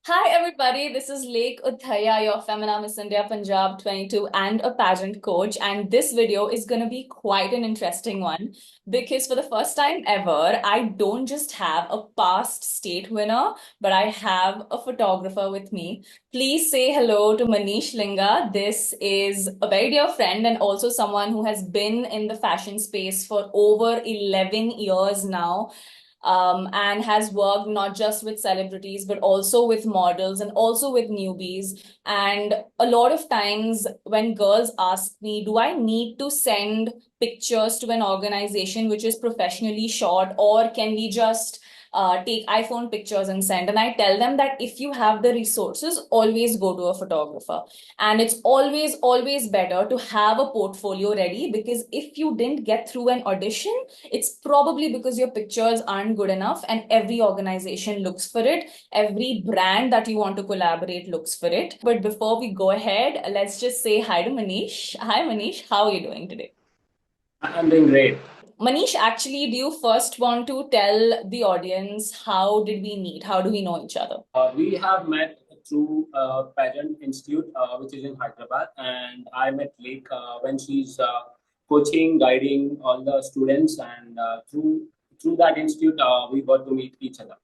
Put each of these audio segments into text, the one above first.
Hi everybody, this is lekhuthaiah, your Femina Miss India Punjab 22 and a pageant coach. And this video is going to be quite an interesting one because for the first time ever, I don't just have a past state winner, but I have a photographer with me. Please say hello to Manish Linga. This is a very dear friend and also someone who has been in the fashion space for over 11 years now, and has worked not just with celebrities, but also with models and also with newbies. And a lot of times when girls ask me, do I need to send pictures to an organization which is professionally shot, or can we just take iPhone pictures and send? And I tell them that if you have the resources, always go to a photographer. And it's always better to have a portfolio ready, because if you didn't get through an audition, it's probably because your pictures aren't good enough, and every organization looks for it. Every brand that you want to collaborate looks for it. But before we go ahead, let's just say hi to Manish. Hi, Manish. How are you doing today? I'm doing great. Manish, actually, do you first want to tell the audience how did we meet? How do we know each other? We have met through Pageant Institute, which is in Hyderabad, and I met Lake when she's coaching, guiding all the students, and through that institute, we got to meet each other.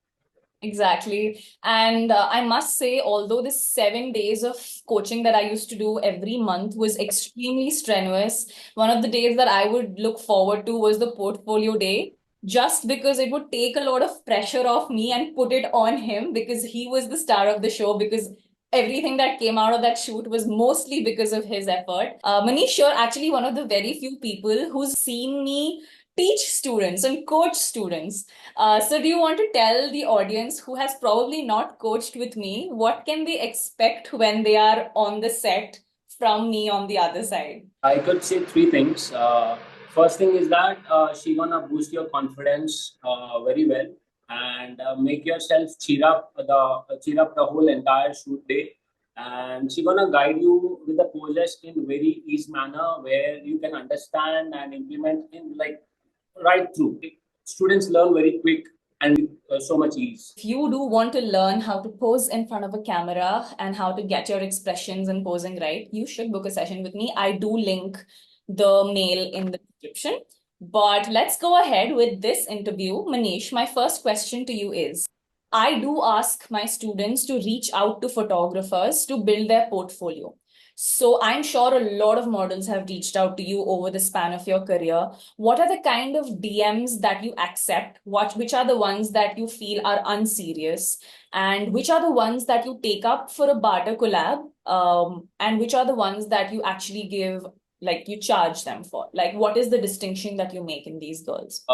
Exactly. And I must say, although this 7 days of coaching that I used to do every month was extremely strenuous, one of the days that I would look forward to was the portfolio day, just because it would take a lot of pressure off me and put it on him, because he was the star of the show, because everything that came out of that shoot was mostly because of his effort. Manish, you're actually one of the very few people who's seen me teach students and coach students. So do you want to tell the audience who has probably not coached with me, what can they expect when they are on the set from me on the other side? I could say three things. First thing is that she gonna boost your confidence very well and make yourself cheer up the whole entire shoot day. And she gonna guide you with the poses in very easy manner where you can understand and implement in like right through. Students learn very quick and with so much ease. If you do want to learn how to pose in front of a camera and how to get your expressions and posing right, you should book a session with me. I do link the mail in the description. But let's go ahead with this interview. Manish, my first question to you is, I do ask my students to reach out to photographers to build their portfolio. So I'm sure a lot of models have reached out to you over the span of your career. What are the kind of DMs that you accept? Which are the ones that you feel are unserious? And which are the ones that you take up for a barter collab? And which are the ones that you actually give, like you charge them for? Like, what is the distinction that you make in these girls?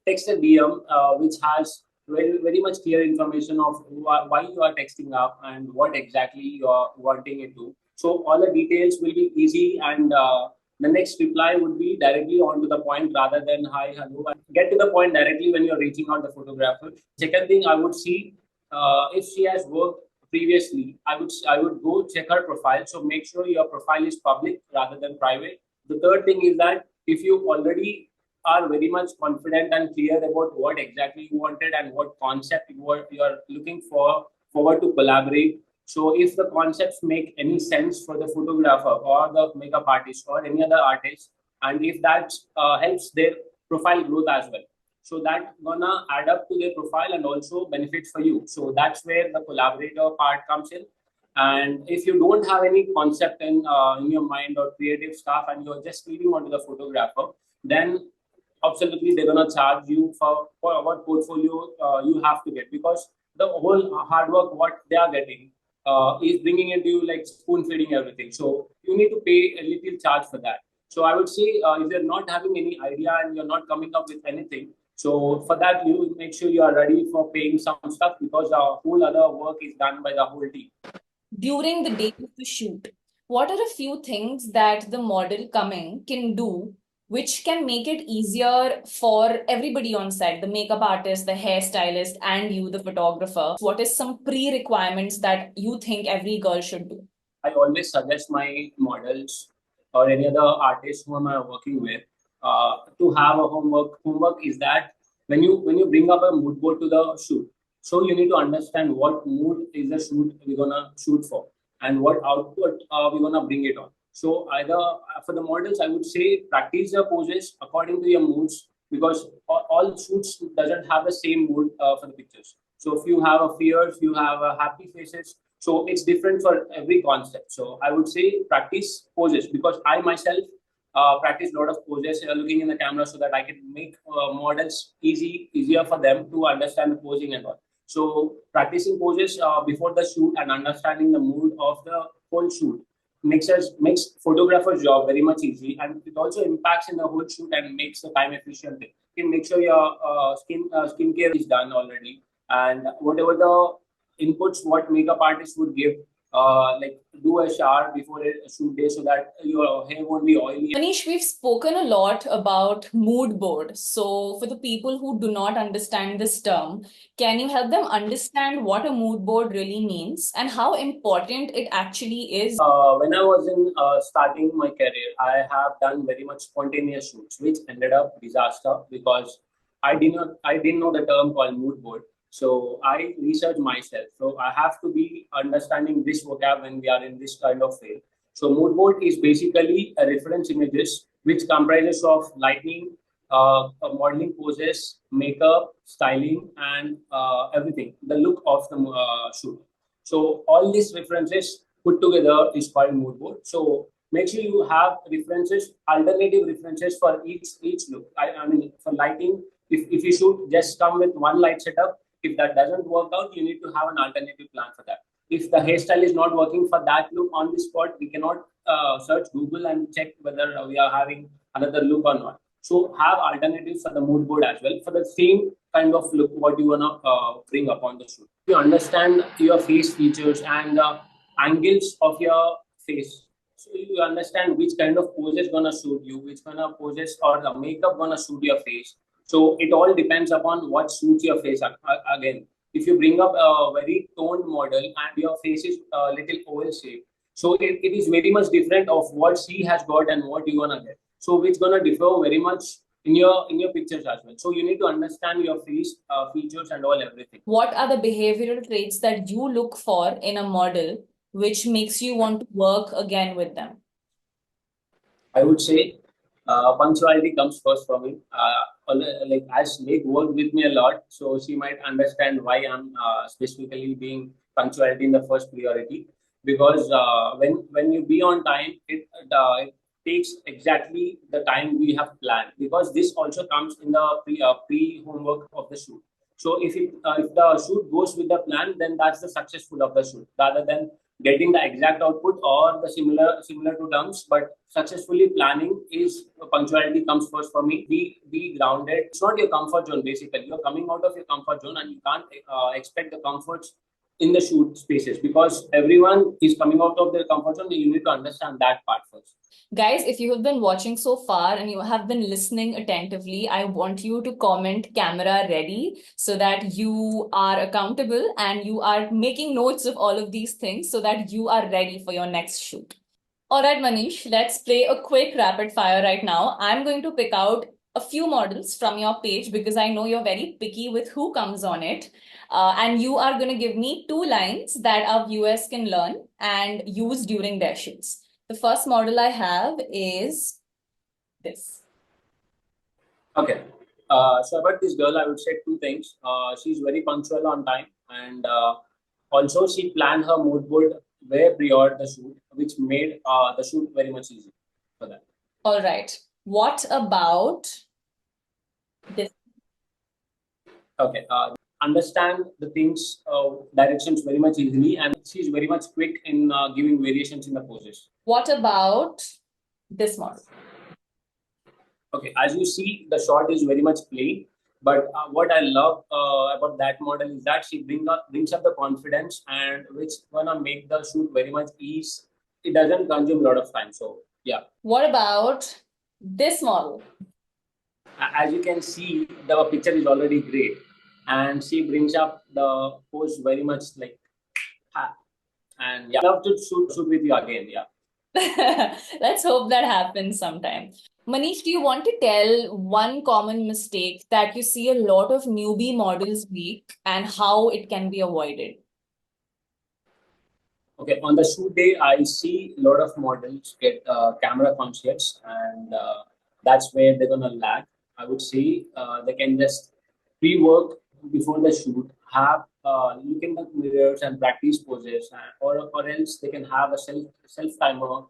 Text a DM which has very much clear information of why you are texting up and what exactly you are wanting it to. So all the details will be easy, and the next reply would be directly on to the point rather than hi, hello. And get to the point directly when you're reaching out the photographer. Second thing I would see, if she has worked previously, I would go check her profile. So make sure your profile is public rather than private. The third thing is that if you already are very much confident and clear about what exactly you wanted and what concept you are looking forward to collaborate. So if the concepts make any sense for the photographer or the makeup artist or any other artist, and if that helps their profile growth as well, so that gonna add up to their profile and also benefits for you. So that's where the collaborator part comes in. And if you don't have any concept in your mind or creative stuff and you're just leading onto the photographer, then absolutely they're gonna charge you for what portfolio you have to get, because the whole hard work what they are getting is bringing into you like spoon feeding everything. So you need to pay a little charge for that. So I would say if you're not having any idea and you're not coming up with anything, so for that you make sure you are ready for paying some stuff, because the whole other work is done by the whole team. During the day of the shoot, what are a few things that the model coming can do which can make it easier for everybody on set, the makeup artist, the hairstylist, and you, the photographer? What is some pre-requirements that you think every girl should do? I always suggest my models or any other artists whom I'm working with to have a homework. Homework is that when you bring up a mood board to the shoot, So you need to understand what mood is the shoot we're gonna shoot for, and what output we're gonna bring it on. So either for the models, I would say practice the poses according to your moods, because all shoots doesn't have the same mood for the pictures. So if you have a fear, if you have a happy faces, so it's different for every concept. So I would say practice poses, because I myself practice a lot of poses looking in the camera, so that I can make models easier for them to understand the posing and all. So practicing poses before the shoot and understanding the mood of the whole shoot makes photographer's job very much easy, and it also impacts in the whole shoot and makes the time efficient thing. You can make sure your skincare is done already, and whatever the inputs what makeup artist would give, like do a shower before a shoot day so that your hair won't be oily. Manish, we've spoken a lot about mood board. So, for the people who do not understand this term, can you help them understand what a mood board really means and how important it actually is? When I was in starting my career, I have done very much spontaneous shoots, which ended up disaster because I didn't know the term called mood board. So I researched myself. So I have to be understanding this vocab when we are in this kind of field. So mood board is basically a reference images which comprises of lighting, modeling poses, makeup, styling, and everything. The look of the shoot. So all these references put together is called Moodboard. So make sure you have references, alternative references for each look. I mean, for lighting, if you should just come with one light setup, if that doesn't work out, you need to have an alternative plan for that. If the hairstyle is not working for that look on the spot, we cannot search Google and check whether we are having another look or not. So have alternatives for the mood board as well for the same kind of look what you wanna bring up on the shoot. You understand your face features and the angles of your face. So you understand which kind of poses gonna suit you, which kind of poses or the makeup gonna suit your face. So it all depends upon what suits your face. Again, if you bring up a very toned model and your face is a little oval shape, so it is very much different of what she has got and what you gonna get. So it's gonna differ very much in your pictures as well. So you need to understand your face features and all everything. What are the behavioral traits that you look for in a model which makes you want to work again with them? I would say punctuality comes first for me. Like as Lake worked with me a lot, so she might understand why I'm specifically being punctuality in the first priority. Because when you be on time, it takes exactly the time we have planned. Because this also comes in the pre homework of the shoot. So if the shoot goes with the plan, then that's the successful of the shoot, rather than getting the exact output or the similar to terms, but successfully planning is punctuality comes first for me. Be grounded. It's not your comfort zone. Basically, you're coming out of your comfort zone, and you can't expect the comforts in the shoot spaces, because everyone is coming out of their comfort zone. You need to understand that part first. Guys, if you have been watching so far and you have been listening attentively, I want you to comment camera ready so that you are accountable and you are making notes of all of these things so that you are ready for your next shoot. All right, Manish, let's play a quick rapid fire right now. I'm going to pick out a few models from your page because I know you're very picky with who comes on it. And you are going to give me 2 lines that our viewers can learn and use during their shoots. The first model I have is this. Okay. So about this girl, I would say two things. She's very punctual on time, and also she planned her mood board way prior the shoot, which made the shoot very much easy for that. All right. What about this? Okay. Understand the things directions very much easily, and she's very much quick in giving variations in the poses. What about this model? Okay, as you see, the shot is very much plain. But what I love about that model is that she brings up the confidence, and which gonna make the shoot very much ease. It doesn't consume a lot of time. So yeah. What about this model? As you can see, the picture is already great, and she brings up the pose very much like ha. And yeah, I love to shoot with you again. Yeah. Let's hope that happens sometime. Manish, do you want to tell one common mistake that you see a lot of newbie models make and how it can be avoided? Okay, on the shoot day, I see a lot of models get camera conscious, and that's where they're gonna lag. I would say they can just pre-work before the shoot, have look in the mirrors and practice poses, or else they can have a self timer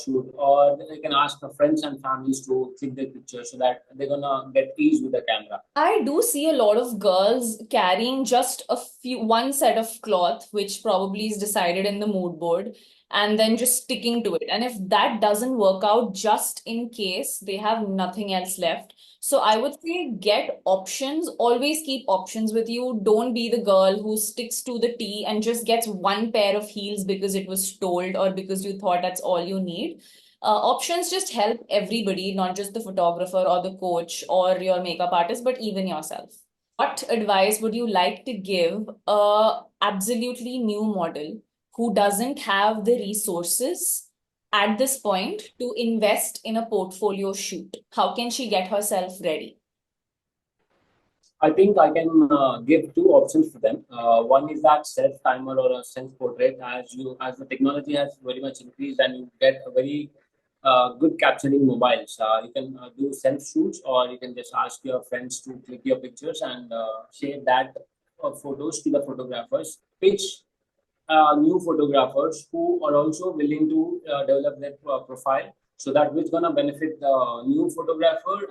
shoot, or they can ask their friends and families to click their picture so that they're gonna get ease with the camera. I do see a lot of girls carrying just one set of cloth, which probably is decided in the mood board, and then just sticking to it. And if that doesn't work out, just in case they have nothing else left. So I would say get options, always keep options with you. Don't be the girl who sticks to the T and just gets one pair of heels because it was told or because you thought that's all you need. Options just help everybody, not just the photographer or the coach or your makeup artist, but even yourself. What advice would you like to give a absolutely new model who doesn't have the resources at this point to invest in a portfolio shoot? How can she get herself ready? I think I can give two options for them. One is that self timer or a self portrait. As the technology has very much increased and you get a very good capturing mobiles, you can do self shoots, or you can just ask your friends to click your pictures and share that photos to the photographers. Pitch new photographers who are also willing to develop their profile, so that which gonna benefit the new photographer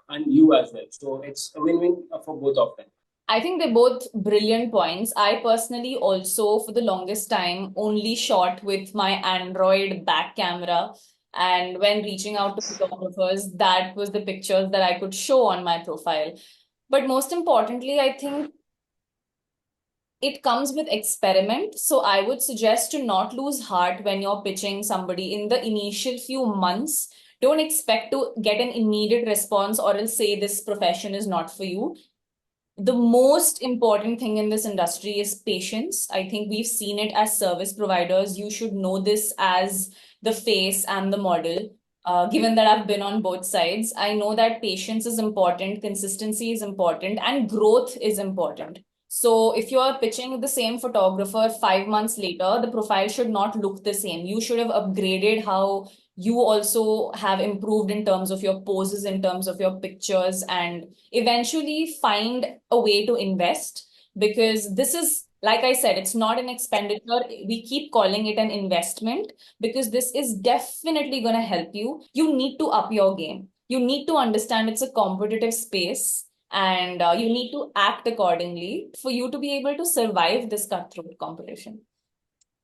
and you as well. So it's a win-win for both of them. I think they're both brilliant points. I personally also, for the longest time, only shot with my Android back camera. And when reaching out to photographers, that was the pictures that I could show on my profile. But most importantly, I think it comes with experiment. So I would suggest to not lose heart when you're pitching somebody in the initial few months. Don't expect to get an immediate response or else say this profession is not for you. The most important thing in this industry is patience. I think we've seen it as service providers. You should know this as the face and the model. Given that I've been on both sides, I know that patience is important, consistency is important, and growth is important. So if you are pitching with the same photographer 5 months later, the profile should not look the same. You should have upgraded how you also have improved in terms of your poses, in terms of your pictures, and eventually find a way to invest, because this is, like I said, it's not an expenditure. We keep calling it an investment because this is definitely going to help you. You need to up your game. You need to understand it's a competitive space, and you need to act accordingly for you to be able to survive this cutthroat competition.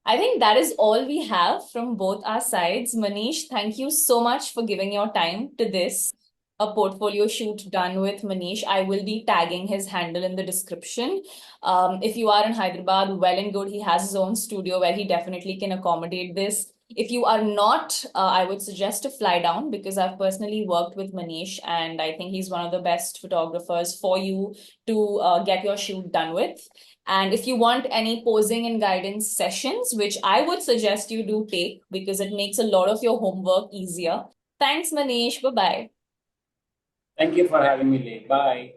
I think that is all we have from both our sides. Manish, thank you so much for giving your time to this. A portfolio shoot done with Manish. I will be tagging his handle in the description. If you are in Hyderabad, well and good. He has his own studio where he definitely can accommodate this. If you are not, I would suggest to fly down because I've personally worked with Manish and I think he's one of the best photographers for you to get your shoot done with. And if you want any posing and guidance sessions, which I would suggest you do take because it makes a lot of your homework easier. Thanks, Manish. Bye bye. Thank you for having me, Lee. Bye.